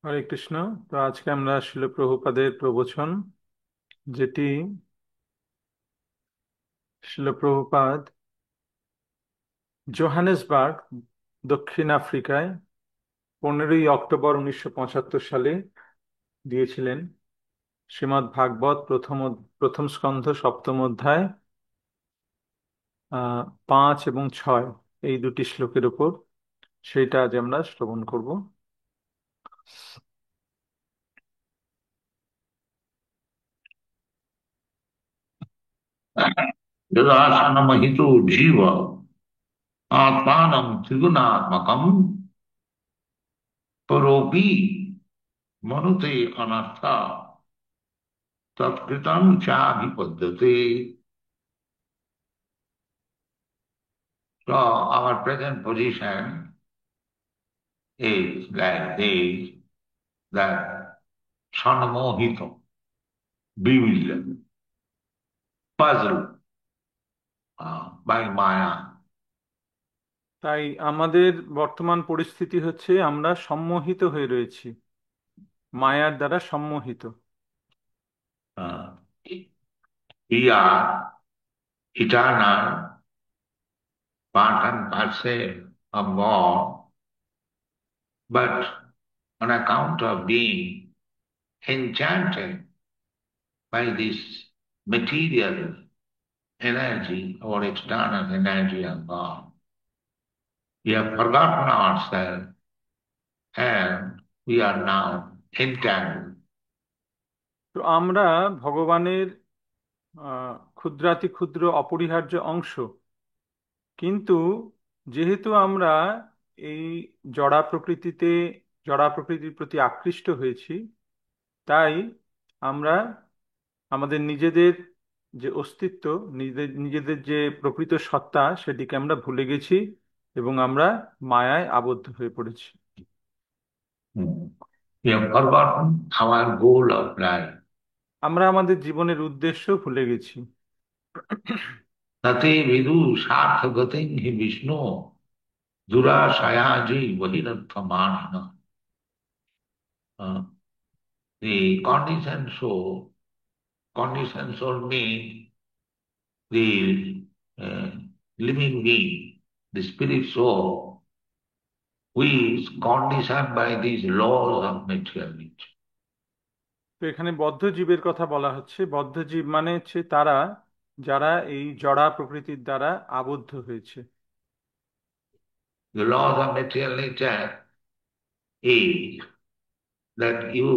হরে কৃষ্ণ। তো আজকে আমরা শিল প্রভুপাদের প্রবচন, যেটি শিল প্রভুপাদ জোহানেসবার্গ, দক্ষিণ আফ্রিকায় 15ই অক্টোবর 1975 সালে দিয়েছিলেন। শ্রীমদ্ ভাগবত প্রথম স্কন্ধ সপ্তম অধ্যায় 5 এবং 6 এই দুটি শ্লোকের উপর। সেইটা আজ আমরা শ্রবণ করব। यदासनमहितो जीव आत्मानं त्रिगुणात्मकं परोपि मनुते अनर्था तत्कृतं चाभिपद्यते. So our present position is like this, that Sanamohito, bewildered, puzzled by Maya. তাই আমাদের বর্তমান পরিস্থিতি হচ্ছে আমরা সম্মোহিত হয়ে রয়েছি, মায়ার দ্বারা সম্মোহিত। Uh, we are eternal part and parcel of God, but on account of being enchanted by this material energy or external energy of God, we have forgotten ourselves and we are now entangled. তো আমরা ভগবানের ক্ষুদ্রাতি ক্ষুদ্র অপরিহার্য অংশ, কিন্তু যেহেতু আমরা এই জড়া প্রকৃতিতে জড়া প্রকৃতির প্রতি আকৃষ্ট হয়েছি, তাই আমরা আমাদের নিজেদের যে অস্তিত্ব, নিজেদের নিজেদের যে প্রকৃত সত্তা, সেটিকে আমরা ভুলে গেছি এবং আমরা মায়ায় আবদ্ধ হয়ে পড়েছি। We have forgotten our goal of life. আমরা আমাদের জীবনের উদ্দেশ্য ভুলে গেছি। Tate vidu sarthagatin hi Vishnu durashayaji vahirarthamanana. Uh, the condition soul means the living being, the spirit soul, who is conditioned by these laws of materiality. তো এখানে বদ্ধ জীবের কথা বলা হচ্ছে। বদ্ধ জীব মানে হচ্ছে তারা যারা এই জড়া প্রকৃতির দ্বারা আবদ্ধ হয়েছে। The laws of material nature is that you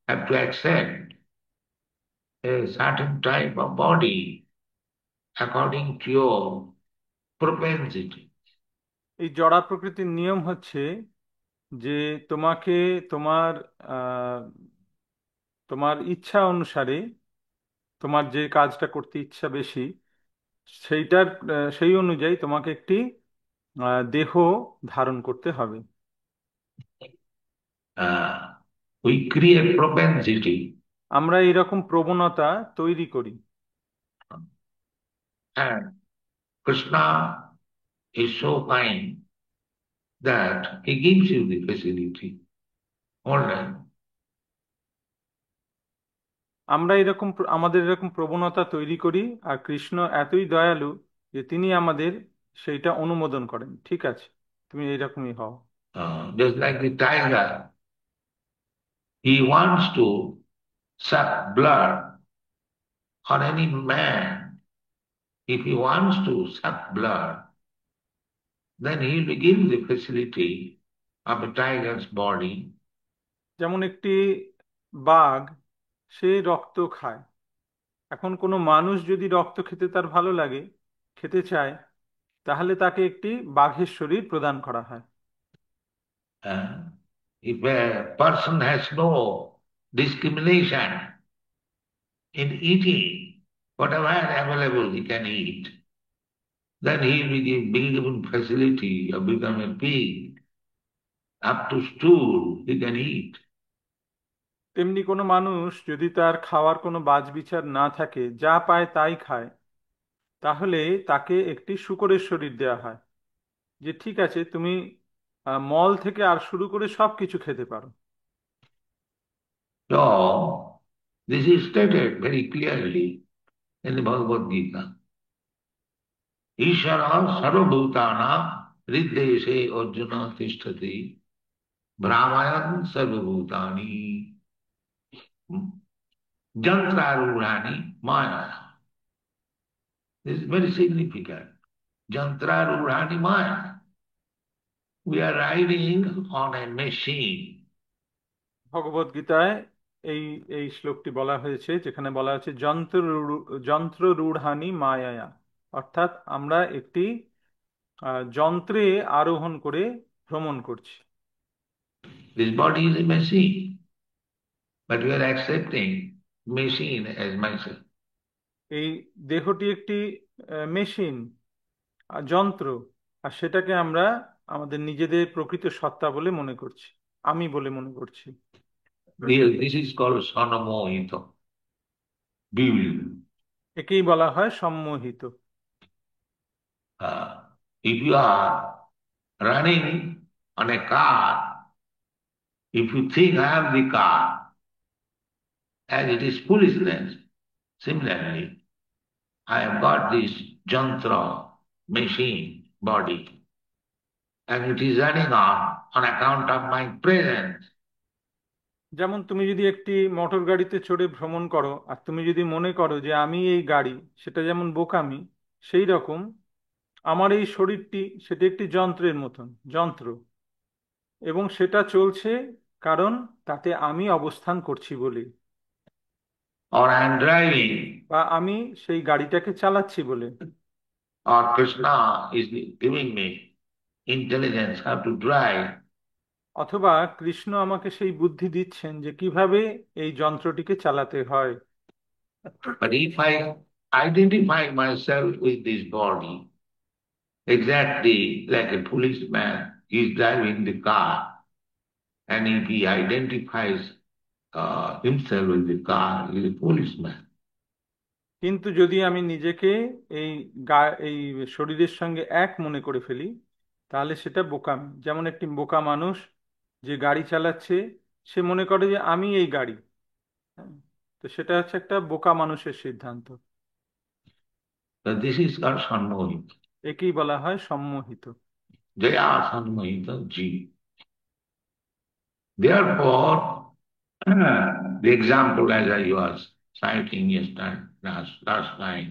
have to accept a certain type of body according to your propensity. এই জড়া প্রকৃতির নিয়ম হচ্ছে যে তোমাকে তোমার আহ, তোমার ইচ্ছা অনুসারে, তোমার যে কাজটা করতে ইচ্ছা বেশি, সেই অনুযায়ী তোমাকে একটি দেহ ধারণ করতে হবে। Uh, we create propensity আমরা এইরকম প্রবণতা তৈরি করি। and Krishna is so kind that he gives you the facility. All right. আমাদের এরকম প্রবণতা তৈরি করি, আর কৃষ্ণ এতই দয়ালু যে তিনি আমাদের সেইটা অনুমোদন করেন। ঠিক আছে, তুমি এইরকমই হও। Just like the tiger, he wants to suck blood on any man. If he wants to suck blood, then he will give the facility of a tiger's body. যেমন একটি বাঘ, সে রক্ত খায়। এখন কোনো মানুষ যদি রক্ত খেতে তার ভালো লাগে, খেতে চায়, তাহলে তাকে একটি বাঘের শরীর প্রদান করা হয়। Uh, if a person has no discrimination in eating, whatever available he can eat, then he will be given facility of becoming a pig. Up to stool he can eat. তেমনি কোনো মানুষ যদি তার খাওয়ার কোনো বাছবিচার না থাকে, যা পায় তাই খায়, তাহলে তাকে একটি শূকরের শরীর দেওয়া হয়, যে ঠিক আছে তুমি মল থেকে আর শুরু করে সব কিছু খেতে পারো। So, this is stated very clearly in the Bhagavad Gita. Ishara sarvabhutana riddhese arjuna tishtati brahmayan sarvabhutani jantrarurani maya. This is very significant. Jantrarurani maya. We are riding on a machine. ভগবদ গীতায় এই এই শ্লোকটি বলা হয়েছে, যেখানে বলা হয়েছে যন্ত্র রূঢ়ানি মায়ায়া, অর্থাৎ আমরা একটি যন্ত্রে আরোহণ করে ভ্রমণ করছি। This body is a machine, but we are accepting machine as myself. এই দেহটি একটি মেশিন, যন্ত্র, আর সেটাকে আমরা আমাদের নিজেদের প্রকৃত সত্তা বলে মনে করছি, আমি বলে মনে করছি। This is called sanamohita, bewildered. একেই বলা হয় সম্মোহিত। If you are running on a car, if you think I am the car, and it is foolishness, similarly, I have got this jantra, machine, body, and it is running on account of my presence. যেমন তুমি যদি একটি motor গাড়িতে চড়ে ভ্রমণ করো, আর তুমি যদি মনে করো যে আমি এই গাড়ি, সেটা যেমন বোকামি, সেই রকম আমার এই শরীরটি সেটি একটি যন্ত্রের মতন যন্ত্র, এবং সেটা চলছে কারণ তাতে আমি অবস্থান করছি বলে, Or I am driving, বা আমি সেই গাড়িটাকে চালাচ্ছি বলে, or Krishna is giving me intelligence how to drive. অথবা কৃষ্ণ আমাকে সেই বুদ্ধি দিচ্ছেন যে কিভাবে এই যন্ত্রটিকে চালাতে হয়। But if I identify myself with this body, exactly like a policeman is driving the car, and if he identifies himself with the car, he is a policeman. কিন্তু যদি আমি নিজেকে এই এই শরীরের সঙ্গে এক মনে করে ফেলি, তাহলে সেটা বোকামি। যেমন একটি বোকা মানুষ যে গাড়ি চালাচ্ছে, সে মনে করে যে আমি এই গাড়ি। হ্যাঁ, তো সেটা হচ্ছে একটা বোকা মানুষের সিদ্ধান্ত। So this is called Sanmohita. একেই বলা হয় সম্মোহিত। Jaya Sanmohita Ji. Therefore, the example as I was citing yesterday, last time,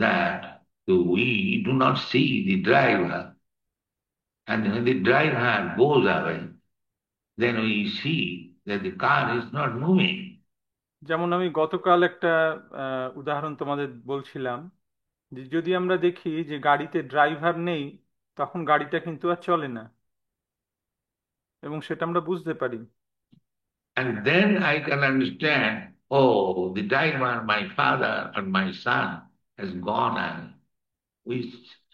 that we do not see the driver, and when the driver goes away, then we see that the car is not moving. যেমন আমি গতকাল একটা উদাহরণ তোমাদের বলছিলাম, যে যদি আমরা দেখি যে গাড়িতে ড্রাইভার নেই, তখন গাড়িটা কিন্তু আর চলে না, এবং সেটা আমরা বুঝতে পারি। And then I can understand, oh, the driver, my father and my son has gone, and we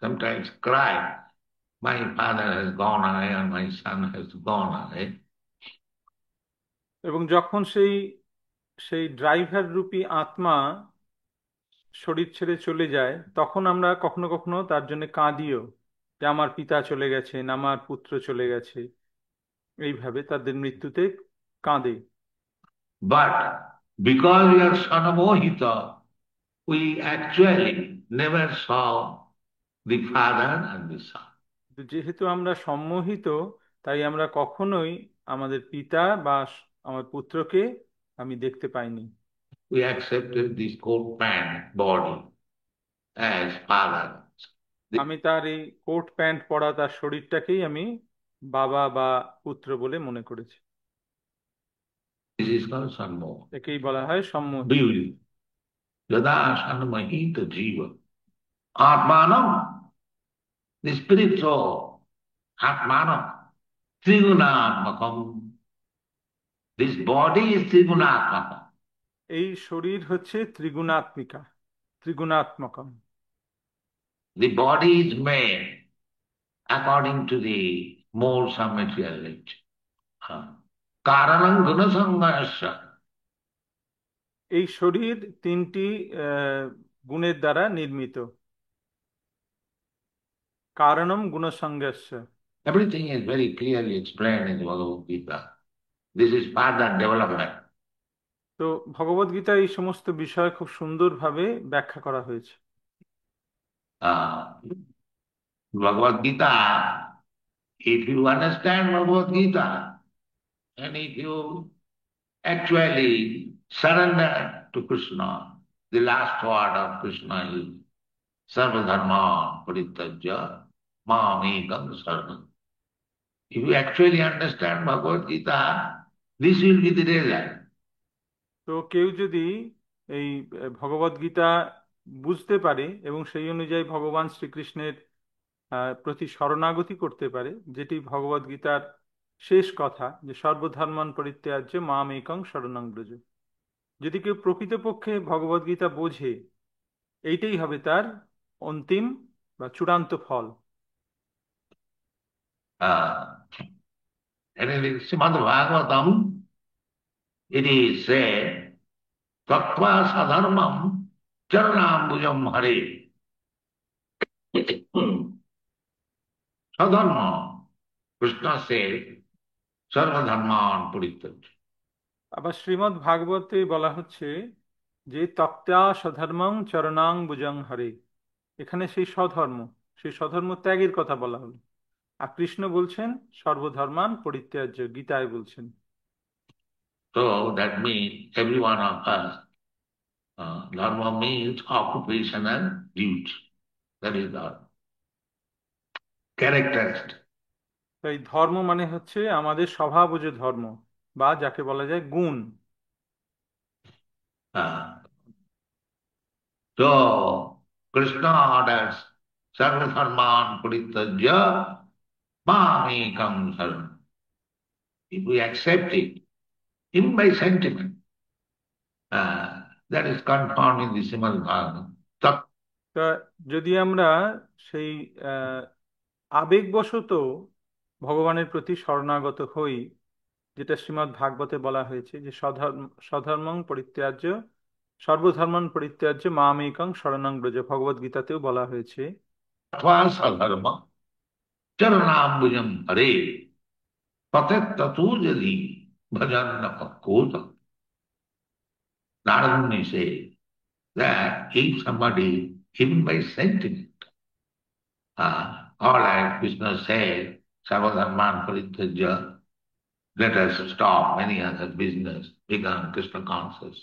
sometimes cry, my father has gone away and my son has gone away. এবং যখন সেই সেই ড্রাইভার রূপী আত্মা শরীর ছেড়ে চলে যায়, তখন আমরা কখনো কখনো তার জন্য কাঁদিও, যে আমার পিতা চলে গেছেন, আমার পুত্র চলে গেছে, এইভাবে তাদের মৃত্যুতে কাঁদে। But because we are Sanamohita, we actually never saw the father and the son. কিন্তু যেহেতু আমরা সম্মোহিত, তাই আমরা কখনোই আমাদের পিতা বা আমার পুত্রকে আমি দেখতে পাইনি। We accepted this coat pant body as father. আমি তার এই কোট প্যান্ট পরা তার শরীরটাকেই আমি বাবা বা পুত্র বলে মনে করেছি। This is called Sanmoha. একেই বলা হয় সম্মোহিত। Beauty. Yada Sanmohita Jiva. Atmanam, the spiritual Atmanam, Trigunatmakam. This body is Trigunatmakam. এই শরীর হচ্ছে ত্রিগুণাত্মিকা, ত্রিগুণাত্মকম। The body is made according to the modes of material nature. Karanam Gunasangayasya. এই শরীর তিনটি গুণের দ্বারা নির্মিত। কারণম গুণসংজ্ঞস্য। Everything is very clearly explained in the Bhagavad Gita. This is further development. তো ভগবদ গীতা এই সমস্ত বিষয় খুব সুন্দরভাবে ব্যাখ্যা করা হয়েছে। Uh, Bhagavad Gita, if you understand Bhagavad Gita, and if you actually surrender to Krishna, the last word of Krishna is Sarvadharma Parityajya Mamekam Saranam. If you actually understand Bhagavad Gita, this will be the result. তো কেউ যদি এই ভগবদ গীতা বুঝতে পারে এবং সেই অনুযায়ী ভগবান শ্রীকৃষ্ণের প্রতি শরণাগতি করতে পারে, যেটি ভগবদ গীতার শেষ কথা যে সর্বধর্মান পরিত্যাজ্য মাম একং শরণং ব্রজ, যদি কেউ প্রকৃতপক্ষে ভগবদ গীতা বোঝে, এইটাই হবে তার অন্তিম বা চূড়ান্ত ফল। Uh, and in Srimad Bhagavatam, it is said, Tattva sadharmam charanambujam hare. Sadharma, Krishna said, sarvadharman purityaj. আবার শ্রীমদ্ ভাগবতে বলা হচ্ছে যে তপ্তা স্বধর্মং চরণাং ভুজং হরে, এখানে সেই স্বধর্ম ত্যাগের কথা বলা হলো। আর কৃষ্ণ বলছেন সর্বধর্মান পরিত্যাজ্য, গীতায় বলছেন। So that means every one of us, dharma means occupation and duty. That is our characteristic. তাই ধর্ম মানে হচ্ছে আমাদের স্বভাবজ ধর্ম, বা যাকে বলা যায় গুণ। Uh, so Krishna orders sarvadharman purityajya mamekam saranam. If we accept it, even by sentiment, that is confirmed in the Srimad Bhagavatam. তা যদি আমরা সেই আবেগবশত ভগবানের প্রতি শরণাগত হই, যেটা শ্রীমদ্ ভাগবতে বলা হয়েছে যে স্বধর্মং পরিত্যাজ্য সর্বধর্মান পরিত্যাজ্য মামেকং শরণং ব্রজ, ভগবদ গীতাতেও বলা হয়েছে। Atva sadharma charanambujam hare patet tatu jadi bhajanna pakkota. Narada Muni says that if somebody, even by sentiment, or like Krishna said, Savadharman Parityajya, let us stop many other business, become Krishna conscious.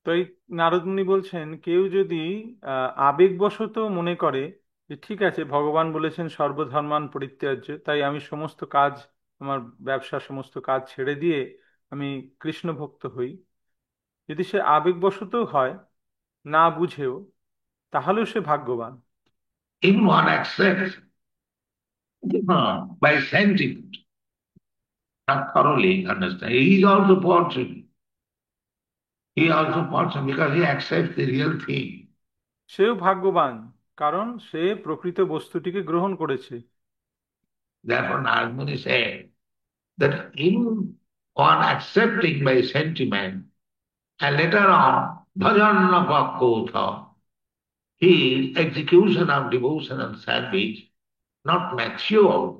তো এই নারদ মুনি বলছেন কেউ যদি আবেগবশত মনে করে যে ঠিক আছে ভগবান বলেছেন সর্বধর্মান পরিত্যাজ্য, তাই আমি সমস্ত কাজ, আমার ব্যবসা সমস্ত কাজ ছেড়ে দিয়ে আমি কৃষ্ণ ভক্ত হই, যদি সে আবেগবশত হয় না বুঝেও, তাহলেও সে ভাগ্যবান। If one accepts by sentiment, not thoroughly understand, he is also fortunate. He is also fortunate because he accepts the real thing. সেও ভাগ্যবান, কারণ সে প্রকৃত বস্তুটিকে গ্রহণ করেছে। Therefore, Narad Muni said that even one accepting by sentiment and later on bhajanna pakkota, his execution of devotion and service not matured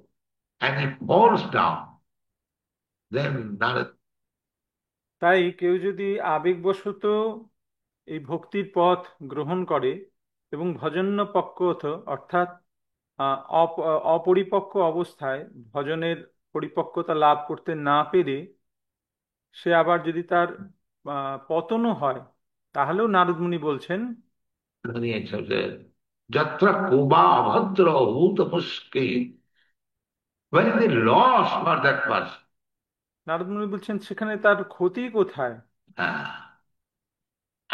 and he falls down, then Narad. তাই কেউ যদি আবেগবশত এই ভক্তির পথ গ্রহণ করে এবং ভজন্য পক্কথ অর্থাৎ অপরিপক্ক অবস্থায় ভজনের পরিপক্কতা লাভ করতে না পেরে সে আবার যদি তার পতনও হয়, তাহলেও নারদ মুনি বলছেন Jatra kuba abhadra bhuta puske. Where is the loss for that person? Narad মুনি বলছেন সেখানে তার ক্ষতি কোথায়? Ah.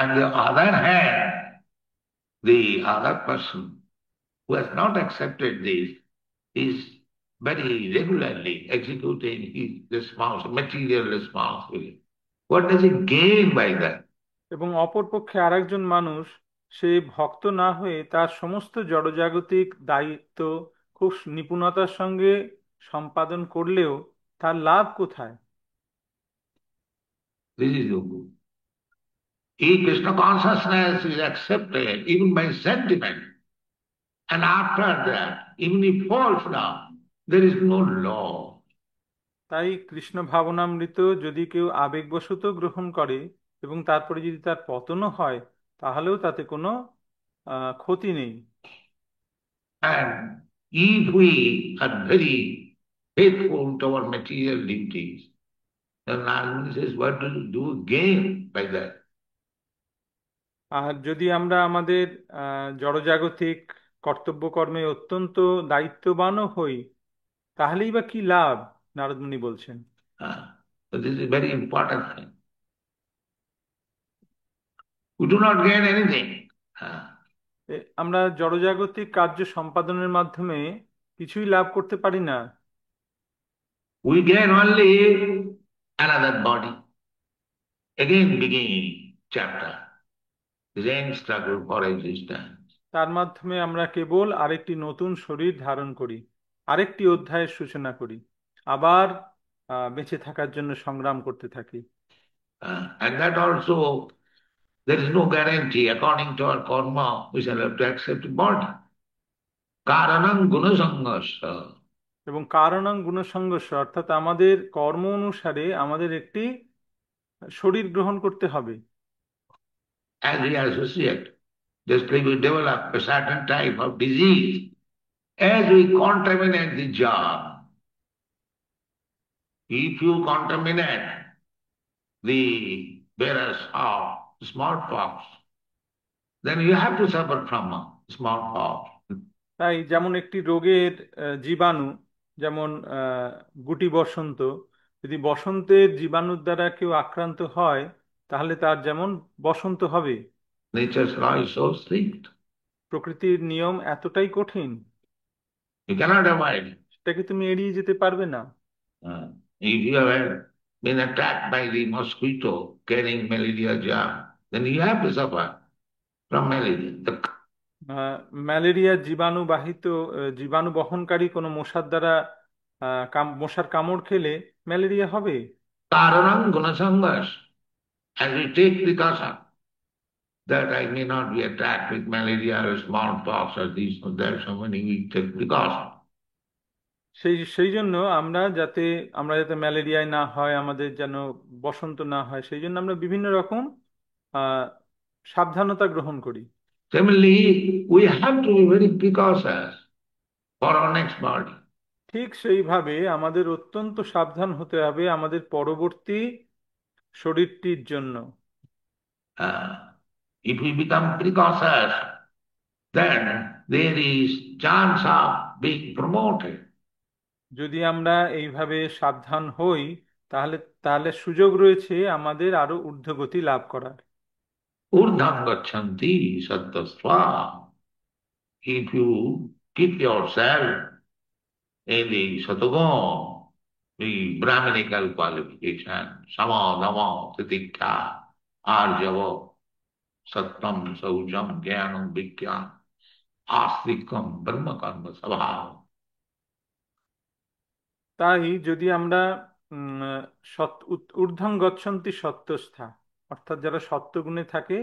On the other hand, the other person who has not accepted this is very regularly executing his material responsibility. What does he gain by that? এবং অপরপক্ষে আরেকজন মানুষ সে ভক্ত না হয়ে তার সমস্ত জড়জাগতিক দায়িত্ব খুব নিপুণতার সঙ্গে সম্পাদন করলেও তার লাভ কোথায়? This is Yoga. If Krishna consciousness is accepted even by sentiment, and after that, even if falls down, there is no law. তাই কৃষ্ণ ভাবনামৃত যদি কেউ আবেগবশত গ্রহণ করে এবং তারপরে যদি তার পতনও হয়, তাহলেও তাতে কোনো ক্ষতি নেই। And if we are very faithful to our material duties, then Narmani says, what do you do gain by that? আর যদি আমরা আমাদের জড়জাগতিক কর্তব্যকর্মে অত্যন্ত দায়িত্ববানও হই, তাহলেই বা কি লাভ? নারদমুনি বলছেন। So this is a very important thing. We do not gain anything. Uh, আমরা জড়জাগতিক কার্য সম্পাদনের মাধ্যমে কিছুই লাভ করতে পারি না। we gain only another body. Again begin chapter. The same struggle for existence. তার মাধ্যমে আমরা কেবল আরেকটি নতুন শরীর ধারণ করি, আরেকটি অধ্যায়ের সূচনা করি, আবার বেঁচে থাকার জন্য সংগ্রাম করতে থাকি। And that also, there is no guarantee. According to our karma, we shall have to accept a body. Karanam gunasangasya. এবং কারণাং গুণসংগস্য, অর্থাৎ আমাদের কর্ম অনুসারে আমাদের একটি শরীর গ্রহণ করতে হবে। As we associate, just like we develop a certain type of disease, as we contaminate the jar, if you contaminate the virus of smallpox, then you have to suffer from smallpox. তাই যেমন একটি রোগের জীবাণু, যেমন গুটি বসন্ত, যদি বসন্তের জীবাণুর দ্বারা কেউ আক্রান্ত হয়, তাহলে তার যেমন বসন্ত হবে। Nature's law is so strict. প্রকৃতির নিয়ম এতটাই কঠিন, You cannot avoid it. সেটাকে তুমি এড়িয়ে যেতে পারবে না। If you have been attacked by the mosquito carrying malaria germ, then you have to suffer from malaria. Malaria জীবাণুবাহিত জীবাণু বহনকারী কোনো মশার দ্বারা মশার কামড় খেলে ম্যালেরিয়া হবে। Karanam gunasangas. As we take precaution that I may not be attacked with malaria or smallpox or this or that, so many we take precaution. সেই সেই জন্য আমরা যাতে ম্যালেরিয়ায় না হয়, আমাদের যেন বসন্ত না হয়, সেই জন্য আমরা বিভিন্ন রকম আহ সাবধানতা গ্রহণ করি। Similarly, we have to be very precautious for our next body. ঠিক সেইভাবে আমাদের অত্যন্ত সাবধান হতে হবে আমাদের পরবর্তী শরীরটির জন্য। Uh, if we become precautious, then there is chance of being promoted. যদি আমরা এইভাবে সাবধান হই, তাহলে তাহলে সুযোগ রয়েছে আমাদের আরো ঊর্ধ্বগতি লাভ করার। Urdham gacchanti sattasva. If you keep yourself in the sataguna, the Brahminical qualification, sama, dama, titikha, arjava, sattam, saujam, jnanam, vigyan, astikam, brahma karma, sabha. তাই যদি আমরা ঊর্ধ্বং গচ্ছন্তি সত্যস্থা, অর্থাৎ যারা সত্যগুণে থাকে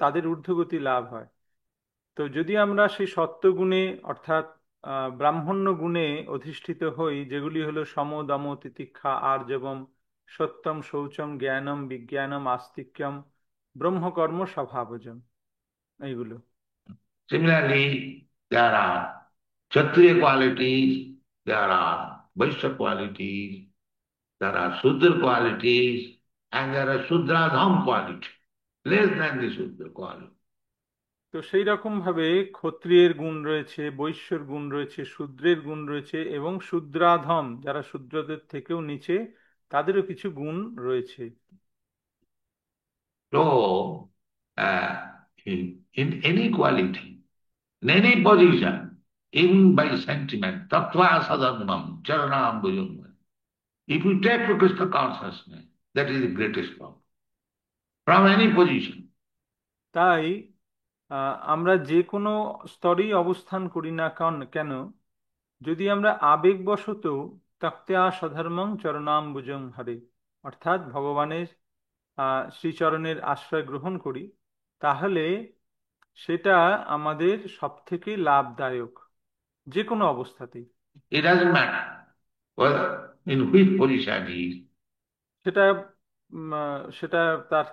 তাদের ঊর্ধ্বগতি লাভ হয়। তো যদি আমরা সেই সত্যগুণে অর্থাৎ ব্রাহ্মণ্য গুণে অধিষ্ঠিত হই, যেগুলি হলো সম দম তিতিক্ষা আর্জবম সত্যম শৌচম জ্ঞানম বিজ্ঞানম আস্তিক্যম ব্রহ্মকর্ম স্বভাবজম, এইগুলো। Similarly, there are Kshatriya qualities, there are Vaishya qualities, there are Sudra qualities, and there are Sudradham qualities, less than the Sudra quality. তো সেই রকম ভাবে ক্ষত্রিয়ের গুণ রয়েছে, বৈশ্যের গুণ রয়েছে, শূদ্রের গুণ রয়েছে, এবং শূদ্রাধম যারা শূদ্রদের থেকেও নিচে, তাদেরও কিছু গুণ রয়েছে। So, in any quality, in any position, even by sentiment, tattva sadhanam, charanam bhujam. If you take to Krishna consciousness, that is the greatest power. From any position. তাই আমরা যে কোনো স্তরেই অবস্থান করি না কেন, যদি আমরা আবেগবশত তক্ত্যা স্বধর্মং চরণাম্বুজং হরে, অর্থাৎ ভগবানের শ্রীচরণের আশ্রয় গ্রহণ করি, তাহলে সেটা আমাদের সব থেকে লাভদায়ক, যে কোনো অবস্থাতেই। It doesn't matter in which position he is. সেটা সেটা তার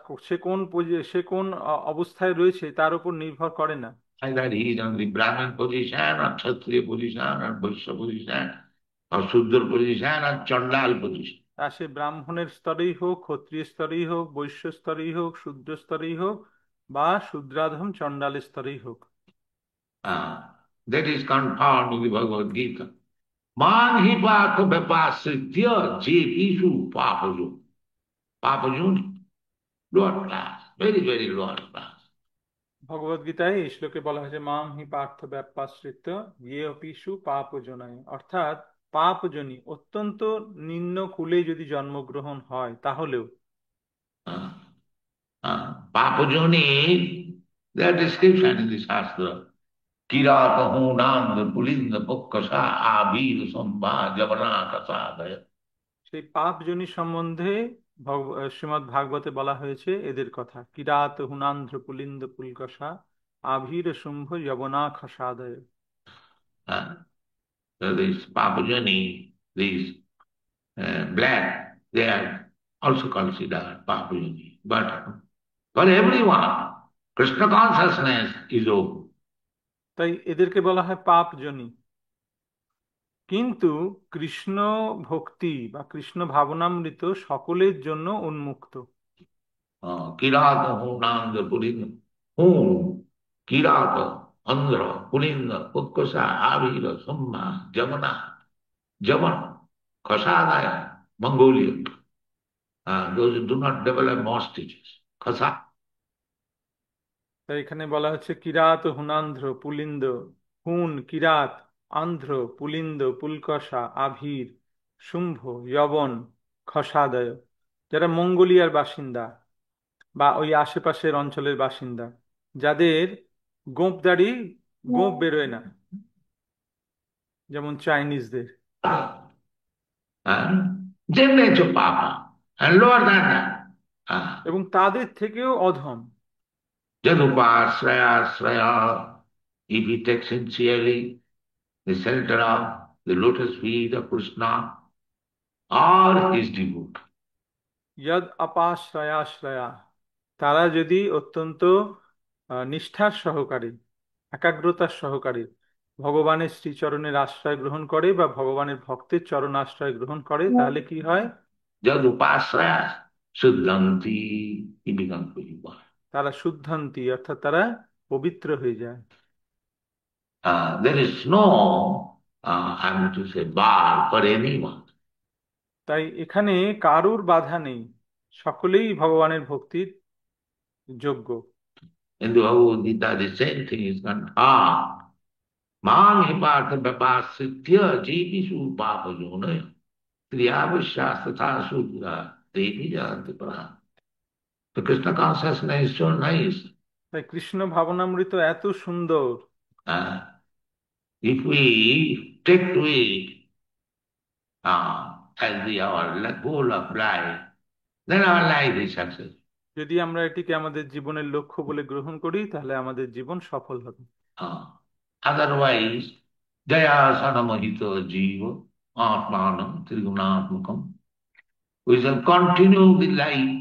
সে কোন অবস্থায় রয়েছে তার উপর নির্ভর করে না। Either he is on the Brahmin position, or Kshatriya position, or Vaishya position, or Shudra position, or Chandal position. তা সে ব্রাহ্মণের স্তরেই হোক, ক্ষত্রিয় স্তরেই হোক, বৈশ্য স্তরেই হোক, শূদ্র স্তরেই হোক, বা শূদ্রাধম চণ্ডালের স্তরেই হোক। That is confirmed in the Bhagavad Gita. Man hi patha vyapasritya jepishu papaju. Papaju, lower class, very, very lower class. ভগবদ গীতায় এই শ্লোকে বলা হয়েছে মাম হি পার্থ ব্যাপাশ্রিত ইয়ে অপিষু পাপজনায়, অর্থাৎ পাপজনী অত্যন্ত নিম্ন কুলে যদি জন্মগ্রহণ হয় তাহলেও। Uh, Papajoni, their description in the Shastra. Kirata hunanda pulinda pukkasa abir sambha javana kasadaya. সেই পাপজনী সম্বন্ধে শ্রীমদ্ ভাগবতে বলা হয়েছে এদের কথা, কিরাত হুনান্ধ্র পুলিন্দ পুলকষা Abhir Shumbha যবনা খসাদয়। Uh, so this Papajani, these black, they are also considered Papajani. But for everyone, Krishna consciousness is open. তাই এদেরকে বলা হয় পাপজনী। কিন্তু কৃষ্ণ ভক্তি বা কৃষ্ণ ভাবনামৃত সকলের জন্য উন্মুক্ত। Kirata hunanda pulinda. Hun, Kirata, Andhra, Pulinda, Putkasa, Avila, Summa, Jamana, Javan, Kasadaya, Mongolia. Those who do not develop hostages. Kasa. তাই এখানে বলা হচ্ছে কিরাত হুনান্ধ্র পুলিন্দ, হুন কিরাত, আন্ধ্র পুলিন্দ পুলকষা আভীর শুম্ভ যবন খসাদয়, যারা মঙ্গোলিয়ার বাসিন্দা বা ওই আশেপাশের অঞ্চলের বাসিন্দা, যাদের গোঁফ দাড়ি, গোঁফ বেরোয় না, যেমন চাইনিজদের। Then nature Papa. And lower than that. এবং তাদের থেকেও অধম। Jadupa, Sraya, Sraya, if he takes sincerely the center of the lotus feet of Krishna or his devotee. যদ আপাশ্রয়াশ্রয়া, তারা যদি অত্যন্ত নিষ্ঠার সহকারে, একাগ্রতার সহকারে ভগবানের শ্রীচরণের আশ্রয় গ্রহণ করে বা ভগবানের ভক্তের চরণ আশ্রয় গ্রহণ করে, তাহলে কি হয়? Jadupasraya, Siddhanti, he becomes purified. তারা শুদ্ধান্তি, অর্থাৎ তারা পবিত্র হয়ে যায়। There is no, I'm to say, bar for anyone. তাই এখানে কারুর বাধা নেই, সকলেই ভগবানের ভক্তির যোগ্য। In the Bhagavad Gita, the same thing is confirmed. Mang hipartha vyapasritya jeepisu papajunaya kriyavashyasthatha sudra devi janti prana. The Krishna consciousness is so nice. তাই কৃষ্ণ ভাবনামৃত এত সুন্দর। Uh, if we take to it as our goal of life, then our life is successful. যদি আমরা এটিকে আমাদের জীবনের লক্ষ্য বলে গ্রহণ করি তাহলে আমাদের জীবন সফল হবে। Otherwise, jaya sanamahita jiva atmanam trigunatmakam. We shall continue the life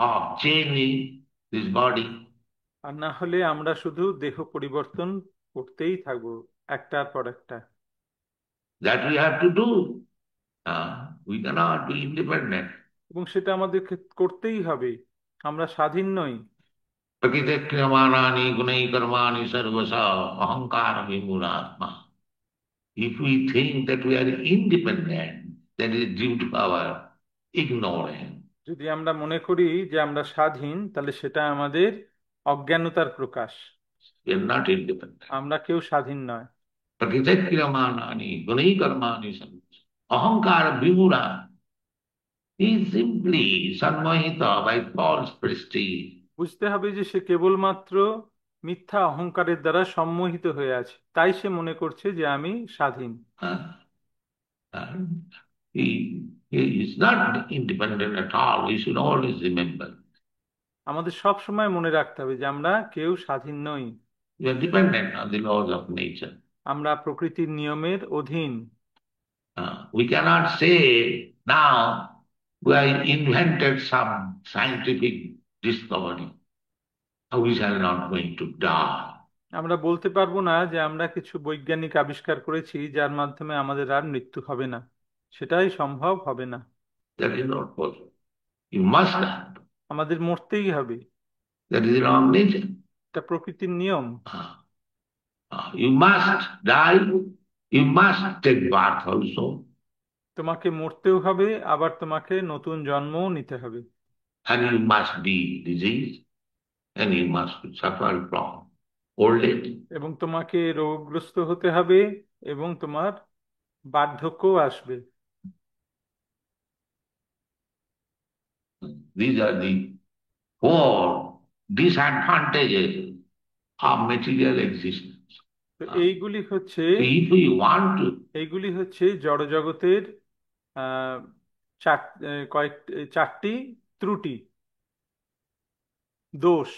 of changing this body. আর না হলে আমরা শুধু দেহ পরিবর্তন করতেই থাকবো একটার পর একটা। That we have to do. We cannot be independent. এবং সেটা আমাদেরকে করতেই হবে, আমরা স্বাধীন নই। Prakite kriyamanani gunai karmani sarvasa ahankara vimulatma. If we think that we are independent, that is due to our ignorance. যদি আমরা মনে করি যে আমরা স্বাধীন, তাহলে সেটা আমাদের অজ্ঞানতার প্রকাশ। We are not independent. আমরা কেউ স্বাধীন নয়। Prakite kriyamanani gunai karmani sarvasa ahankara vimula is simply sanmohita by false prestige. বুঝতে হবে যে সে কেবলমাত্র মিথ্যা অহংকারের দ্বারা সম্মোহিত হয়ে আছে, তাই সে মনে করছে যে আমি স্বাধীন। He is not independent at all. We should always remember. আমাদের সব সময় মনে রাখতে হবে যে আমরা কেউ স্বাধীন নই। We are dependent on the laws of nature. আমরা প্রকৃতির নিয়মের অধীন। We cannot say now we have invented some scientific discovery. We are not going to die. আমরা বলতে পারবো না যে আমরা কিছু বৈজ্ঞানিক আবিষ্কার করেছি যার মাধ্যমে আমাদের আর মৃত্যু হবে না, সেটাই সম্ভব হবে না। That is not possible. You must have. আমাদের মরতেই হবে, That is the wrong nature. এটা প্রকৃতির নিয়ম। Uh, you must die. You must take birth also. তোমাকে মরতেও হবে, আবার তোমাকে নতুন জন্মও নিতে হবে। And you must be diseased. And you must suffer from old age. এবং তোমাকে রোগগ্রস্ত হতে হবে, এবং তোমার বার্ধক্যও আসবে। These are the four disadvantages of material existence. তো এইগুলি হচ্ছে If we want to, এইগুলি হচ্ছে জড়জগতের আহ চারটি ত্রুটি, দোষ।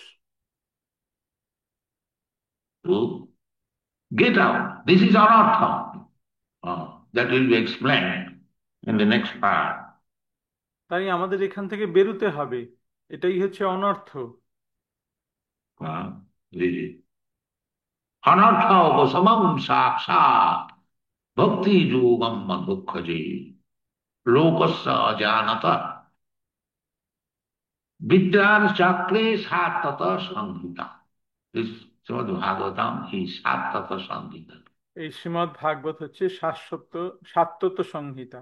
to get out, this is anartha. That will be explained in the next part. তাই আমাদের এখান থেকে বেরোতে হবে, এটাই হচ্ছে অনর্থ। The anartha upasamam sakshat bhakti yogam madhukhaje lokasya ajanata vidyar chakre satata sanghita. This Srimad Bhagavatam is satata sanghita. এই শ্রীমদ্ ভাগবত হচ্ছে সাত্তত সংহিতা,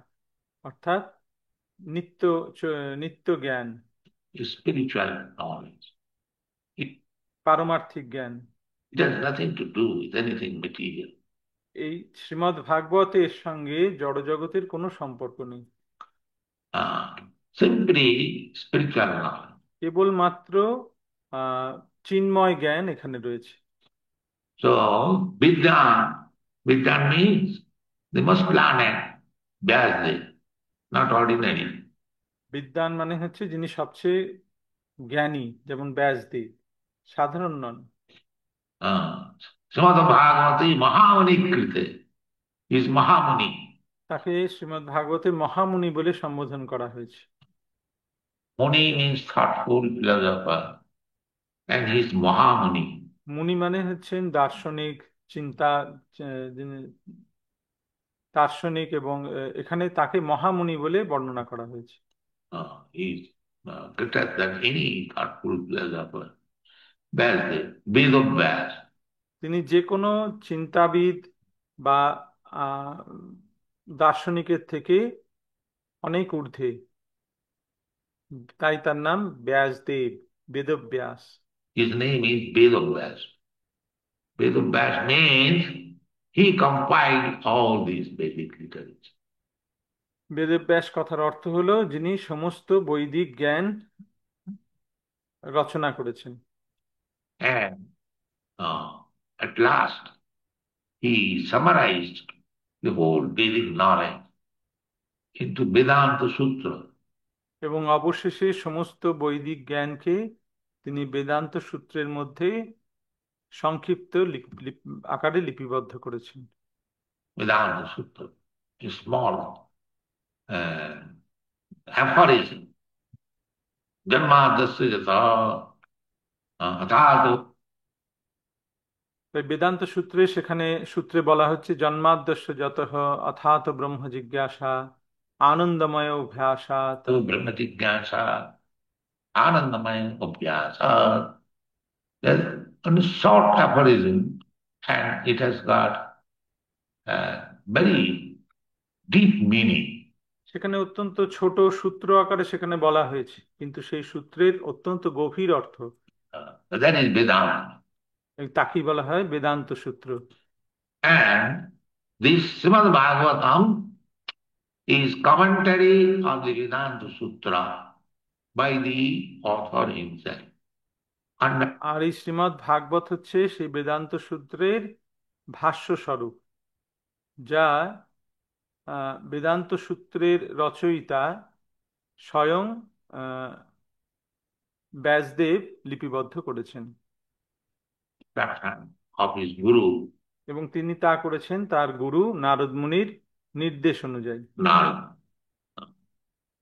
অর্থাৎ নিত্য নিত্য জ্ঞান, Spiritual knowledge. It, পারমার্থিক জ্ঞান। it has nothing to do with anything material. এই শ্রীমদ্ ভাগবতের সঙ্গে জড়জগতের কোনো সম্পর্ক নেই, Uh, simply spiritual knowledge. কেবলমাত্র আহ চিন্ময় জ্ঞান এখানে রয়েছে। So, Vidya means the most planet, Vyasdev, not ordinary. বিদ্বান মানে হচ্ছে যিনি সবচেয়ে জ্ঞানী, যেমন ব্যাসদেব, সাধারণ নন। Srimad Bhagavati Mahamuni Krite is Mahamuni. তাকে শ্রীমদ্ ভাগবতে মহামুনি বলে সম্বোধন করা হয়েছে। Muni means thoughtful philosopher, and he is Mahamuni. মুনি মানে হচ্ছেন দার্শনিক, চিন্তা যিনি দার্শনিক, এবং এখানে তাকে মহামুনি বলে বর্ণনা করা হয়েছে। He is greater than any thoughtful philosopher. Vyasdev, Vedavyas. তিনি যে কোনো চিন্তাবিদ বা দার্শনিকের থেকে অনেক ঊর্ধ্বে, তাই তার নাম Vyasdev, Vedvyas. His name is Vedavyas. Vedavyas means he compiled all these Vedic literature. Vedvyas কথার অর্থ হলো যিনি সমস্ত বৈদিক জ্ঞান রচনা করেছেন। And at last, he summarized the whole Vedic knowledge into Vedanta Sutra. এবং অবশেষে সমস্ত বৈদিক জ্ঞানকে তিনি বেদান্ত সূত্রের মধ্যে সংক্ষিপ্ত আকারে লিপিবদ্ধ করেছেন। Vedanta Sutra, a small aphorism. Janmadasya jata atado. তাই বেদান্ত সূত্রে, সেখানে সূত্রে বলা হচ্ছে জন্মাদ্যস্য যতঃ অথাত ব্রহ্ম জিজ্ঞাসা আনন্দময় অভ্যাসাৎ। Brahma Jigyasa, Anandamaya Abhyasa. There's a short aphorism, and it has got very deep meaning. সেখানে অত্যন্ত ছোট সূত্র আকারে সেখানে বলা হয়েছে, কিন্তু সেই সূত্রের অত্যন্ত গভীর অর্থ। That is Vedanta. তাকেই বলা হয় বেদান্ত সূত্র। And this Srimad Bhagavatam is commentary on the Vedanta Sutra by the author himself. আর এই শ্রীমদ্ ভাগবত হচ্ছে সেই বেদান্ত সূত্রের ভাষ্য স্বরূপ, যা বেদান্ত সূত্রের রচয়িতা স্বয়ং ব্যাসদেব লিপিবদ্ধ করেছেন, Of his guru. এবং তিনি তা করেছেন তার গুরু নারদ মুনির নির্দেশ অনুযায়ী। Narad.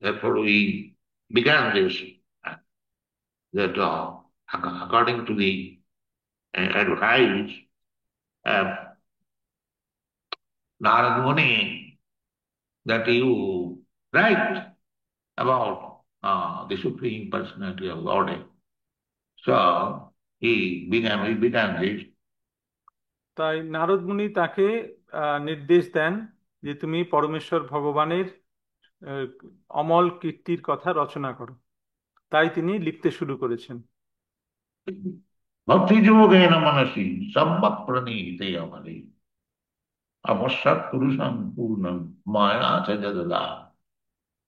Therefore, we began this, that according to the advice of Narad Muni, that you write about the Supreme Personality of Godhead. So we began this. তাই নারদ মুনি তাকে নির্দেশ দেন যে তুমি পরমেশ্বর ভগবানের আহ, অমল কীর্তির কথা রচনা করো। তাই তিনি লিখতে শুরু করেছেন। Bhakti Yogena Manasi, Sammak Pranite Amari, Avasat Purusam Purnam, Maya Sajadada.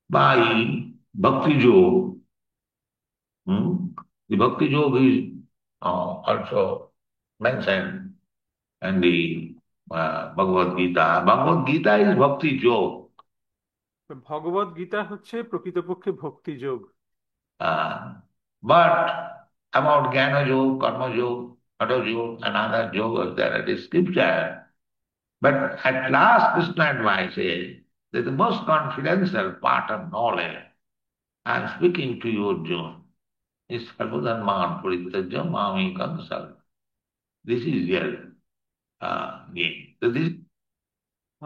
By Bhakti Yoga, the Bhakti Yoga is also mentioned in the Bhagavad Gita. Bhagavad Gita is Bhakti Yoga. তো ভগবদ গীতা হচ্ছে প্রকৃতপক্ষে ভক্তি যোগ। Uh, but about Jnana Yoga, Karma Yoga, Hatha Yoga, and other yogas, there are scripture. But at last, Krishna advises that the most confidential part of knowledge, I am speaking to you, Arjuna, is Sarvadharman Parityajya Mamekam Sarva. This is real game. So this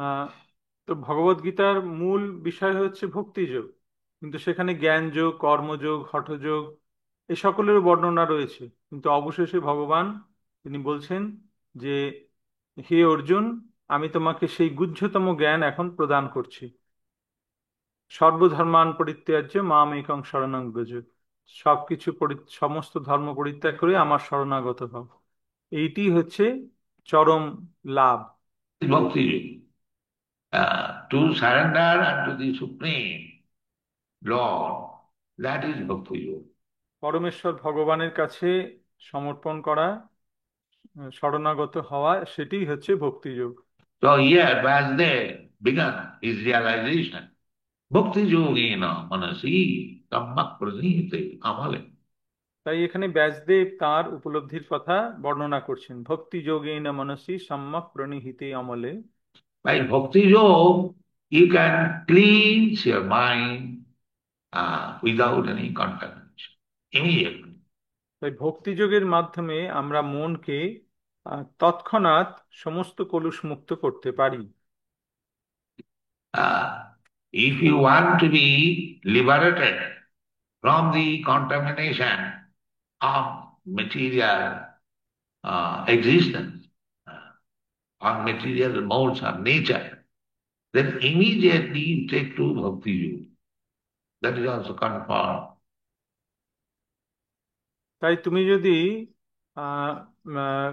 আহ তো ভগবদ গীতার মূল বিষয় হচ্ছে ভক্তি যোগ, কিন্তু সেখানে জ্ঞান যোগ, কর্মযোগ, হঠযোগ এই সকলের বর্ণনা রয়েছে। কিন্তু অবশেষে ভগবান তিনি বলছেন যে হে অর্জুন, আমি তোমাকে সেই গুহ্যতম জ্ঞান এখন প্রদান করছি। সর্বধর্মান পরিত্যাজ্য মাম একং শরণং ব্রজ। সবকিছু সমস্ত ধর্ম পরিত্যাগ করে আমার শরণাগত হও। এইটি হচ্ছে চরম লাভ। is Bhakti Yoga. To surrender unto the Supreme Lord, that is Bhakti Yoga. পরমেশ্বর ভগবানের কাছে সমর্পণ করা, শরণাগত হওয়া, সেটিই হচ্ছে ভক্তিযোগ। So here Vasudev began his realization. Bhakti Yogena Manasi Tammak Pranite Amale. তাই এখানে ব্যাসদেব তার উপলব্ধির কথা বর্ণনা করছেন। ভক্তি যোগেন মনসি সম্যক প্রণিহিতে অমলে। By Bhakti Yoga, you can cleanse your mind without any contamination, immediately. তাই ভক্তি যোগের মাধ্যমে আমরা মনকে তৎক্ষণাৎ সমস্ত কলুষ মুক্ত করতে পারি। If you want to be liberated from the contamination of material existence, or material modes of nature, then immediately you take to Bhakti Yoga. That is also confirmed. তাই তুমি যদি আহ আহ,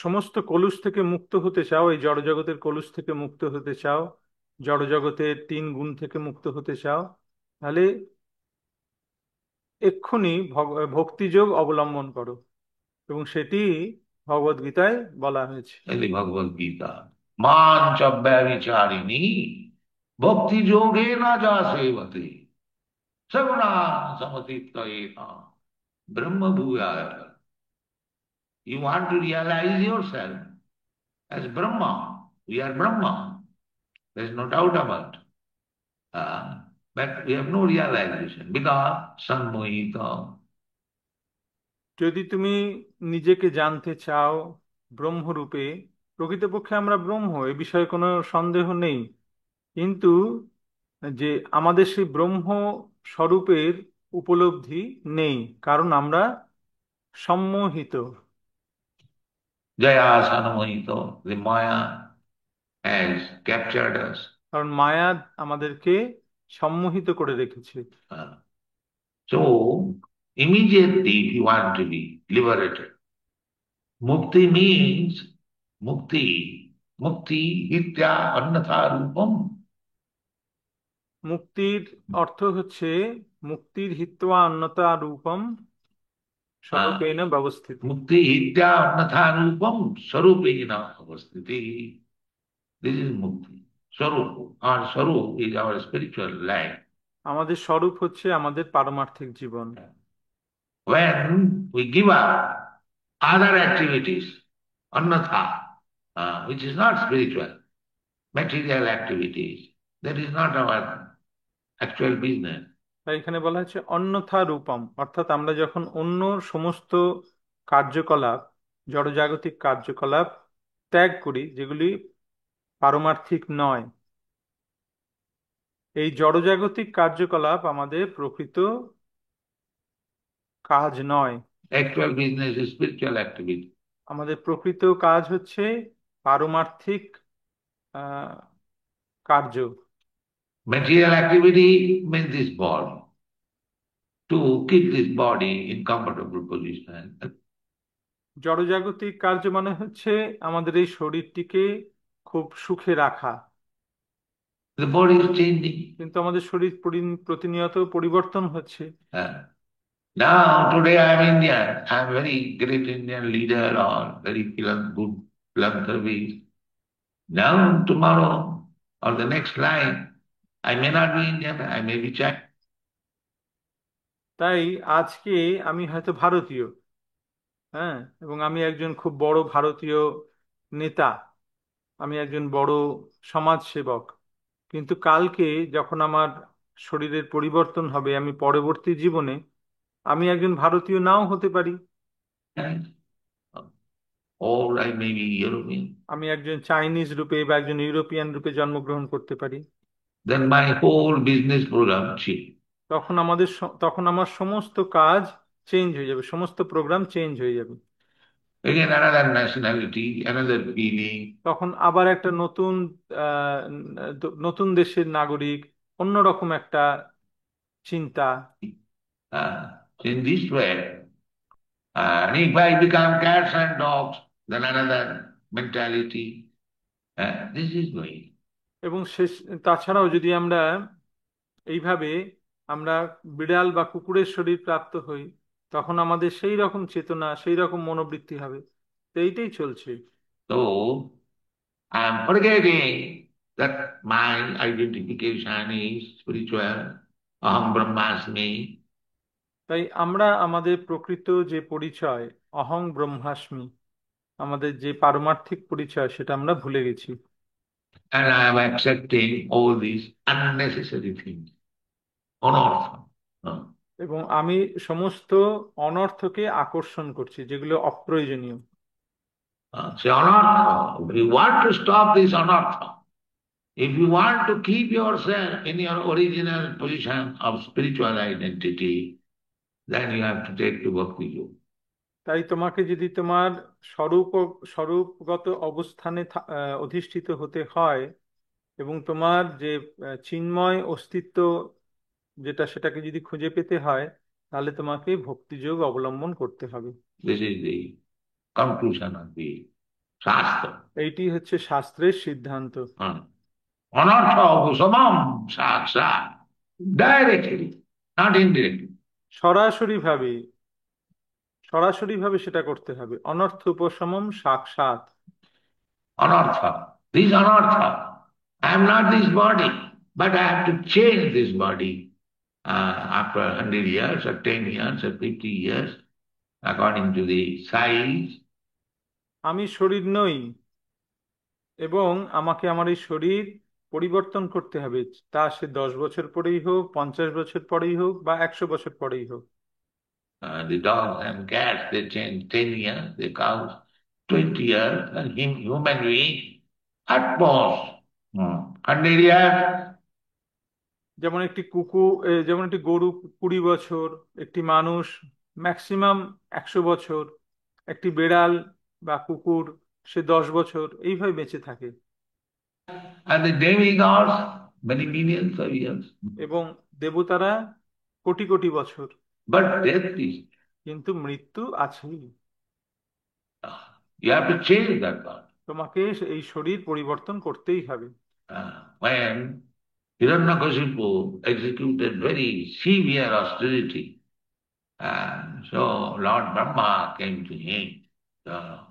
সমস্ত কলুষ থেকে মুক্ত হতে চাও, এই জড়জগতের কলুষ থেকে মুক্ত হতে চাও, জড়জগতের তিন গুণ থেকে মুক্ত হতে চাও, তাহলে এক্ষুনি ভক্তিযোগ অবলম্বন করো, এবং সেটি ভগবদ গীতায় বলা হয়েছে। In the Bhagavad Gita, Manchabhya vicharini bhakti yogena ja sevate savana samatiptayena brahma bhuyaya. You want to realize yourself as Brahma. We are Brahma. There is no doubt about it. But we have no realization because sanmohita. যদি তুমি নিজেকে জানতে চাও ব্রহ্মরূপে, প্রকৃতপক্ষে আমরা ব্রহ্ম, এ বিষয়ে কোনো সন্দেহ নেই। কিন্তু যে আমাদের সেই ব্রহ্ম স্বরূপের উপলব্ধি নেই, কারণ আমরা সম্মোহিত। Jaya sanmohito. The Maya has captured us. কারণ মায়া আমাদেরকে সম্মোহিত করে রেখেছে। Uh, So, immediately if you want to be liberated, mukti means mukti. Mukti hitya annatha rupam. মুক্তির অর্থ হচ্ছে মুক্তির হিত্বা অন্যতা Rupam স্বরূপেণ ব্যবস্থিত। Mukti hitya annatha rupam sarupena avastiti. This is mukti. Sarup. Our sarup is our spiritual life. আমাদের স্বরূপ হচ্ছে আমাদের পারমার্থিক জীবন। When we give up other activities, annatha, which is not spiritual, material activities. That is not our actual business. তাই এখানে বলা হচ্ছে অন্যথা রূপম, অর্থাৎ আমরা যখন অন্য সমস্ত কার্যকলাপ, জড়জাগতিক কার্যকলাপ ত্যাগ করি, যেগুলি পারমার্থিক নয়, এই জড়জাগতিক কার্যকলাপ আমাদের প্রকৃত কাজ নয়। Actual business is spiritual activity. আমাদের প্রকৃত কাজ হচ্ছে পারমার্থিক আহ, কার্য। Material activity means this body. To keep this body in comfortable position. জড়জাগতিক কার্য মানে হচ্ছে আমাদের এই শরীরটিকে খুব সুখে রাখা। The body is changing. কিন্তু আমাদের শরীর প্রতিনিয়ত পরিবর্তন হচ্ছে। Uh, Now, today I am Indian. I am very great Indian leader or very good philanthropist. Now, tomorrow or the next line, I may not be Indian, I may be Chinese. তাই আজকে আমি হয়তো ভারতীয়, হ্যাঁ, এবং আমি একজন খুব বড় ভারতীয় নেতা, আমি একজন বড় সমাজ সেবক। কিন্তু কালকে যখন আমার শরীরের পরিবর্তন হবে, আমি পরবর্তী জীবনে আমি একজন ভারতীয় নাও হতে পারি। Or I may be European. আমি একজন চাইনিজ রূপে বা একজন ইউরোপিয়ান রূপে জন্মগ্রহণ করতে পারি। Then my whole business program change. তখন আমার সমস্ত কাজ চেঞ্জ হয়ে যাবে, সমস্ত প্রোগ্রাম চেঞ্জ হয়ে যাবে। Again, another nationality, another feeling. তখন আবার একটা নতুন দেশের নাগরিক, অন্যরকম একটা চিন্তা। In this way, and if I become cats and dogs, then another mentality. This is going. এবং তাছাড়াও যদি আমরা এইভাবে আমরা বিড়াল বা কুকুরের শরীর প্রাপ্ত হই, তখন আমাদের সেই রকম চেতনা, সেই রকম মনোবৃত্তি হবে। তো এইটাই চলছে। So, I am forgetting that my identification is spiritual. Aham Brahmasmi. তাই আমরা আমাদের প্রকৃত যে পরিচয়, অহং ব্রহ্মাস্মি, আমাদের যে পারমার্থিক পরিচয়, সেটা আমরা ভুলে গেছি। And I am accepting all these unnecessary things. Anartha. এবং আমি সমস্ত অনর্থকে আকর্ষণ করছি, যেগুলো অপ্রয়োজনীয়। Say anartha. If you want to stop this anartha, if you want to keep yourself in your original position of spiritual identity, then you have to take to bhakti yoga. তাই তোমাকে যদি তোমার স্বরূপগত অবস্থানে অধিষ্ঠিত হতে হয়, এবং তোমার যে চিন্ময় অস্তিত্ব যেটা, সেটাকে যদি খুঁজে পেতে হয়, তাহলে তোমাকে ভক্তিযোগ অবলম্বন করতে হবে। This is the conclusion of the Shastra. এইটি হচ্ছে শাস্ত্রের সিদ্ধান্ত। Anartha upasabam saksat. Directly, not indirectly. সরাসরি ভাবে, সরাসরি ভাবে সেটা করতে হবে। অনর্থ উপশমম সাক্ষাৎ। Anartha. This anartha. I am not this body, but I have to change this body after 100 years or 10 years or 50 years according to the size. আমি শরীর নই, এবং আমাকে আমার এই শরীর পরিবর্তন করতে হবে, তা সে 10 বছর পরেই হোক, 50 বছর পরেই হোক, বা 100 বছর পরেই হোক। The dogs and cats, they change 10 years, the cows 20 years, and human being at most 100 years. যেমন একটি গরু 20 বছর, একটি মানুষ ম্যাক্সিমাম 100 বছর, একটি বেড়াল বা কুকুর সে 10 বছর, এইভাবে বেঁচে থাকে। And the demigods, many millions of years. এবং দেবতারা কোটি কোটি বছর। But death is. কিন্তু মৃত্যু আছেই। You have to change that one. তোমাকে এই শরীর পরিবর্তন করতেই হবে। When Hiranyakashipu executed very severe austerity, so Lord Brahma came to him.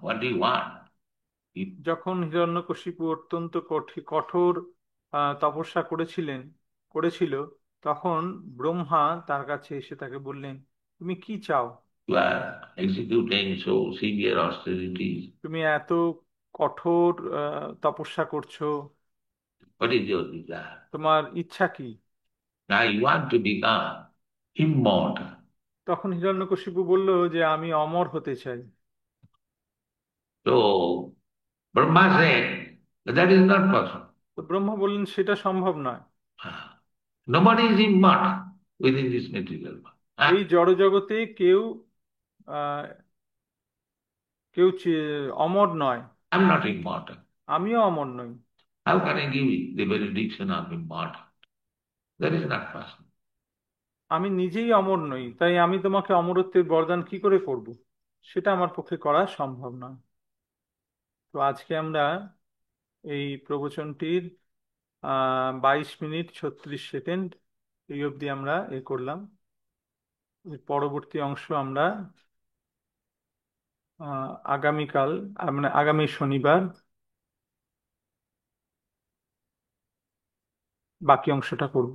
What do you want? যখন হিরণ্যকশিপু অত্যন্ত কঠোর তপস্যা করেছিল, তখন ব্রহ্মা তার কাছে এসে তাকে বললেন, তুমি কি চাও? You are executing so severe austerities. তুমি এত কঠোর তপস্যা করছো, What is your desire? তোমার ইচ্ছা কি? I want to become immortal. তখন হিরণ্যকশিপু বলল যে আমি অমর হতে চাই। So Brahma said that is not possible. তো ব্রহ্মা বললেন সেটা সম্ভব নয়। Nobody is immortal within this material world. এই জড় জগতে কেউ আহ, কেউ অমর নয়। I'm not immortal. আমিও অমর নই। How can I give you the benediction of immortal? That is not possible. আমি নিজেই অমর নই, তাই আমি তোমাকে অমরত্বের বরদান কি করে করব? সেটা আমার পক্ষে করা সম্ভব নয়। তো আজকে আমরা এই প্রবচনটির 22 মিনিট 36 সেকেন্ড এই অবধি আমরা করলাম। এর পরবর্তী অংশ আমরা আগামীকাল, মানে আগামী শনিবার বাকি অংশটা করব।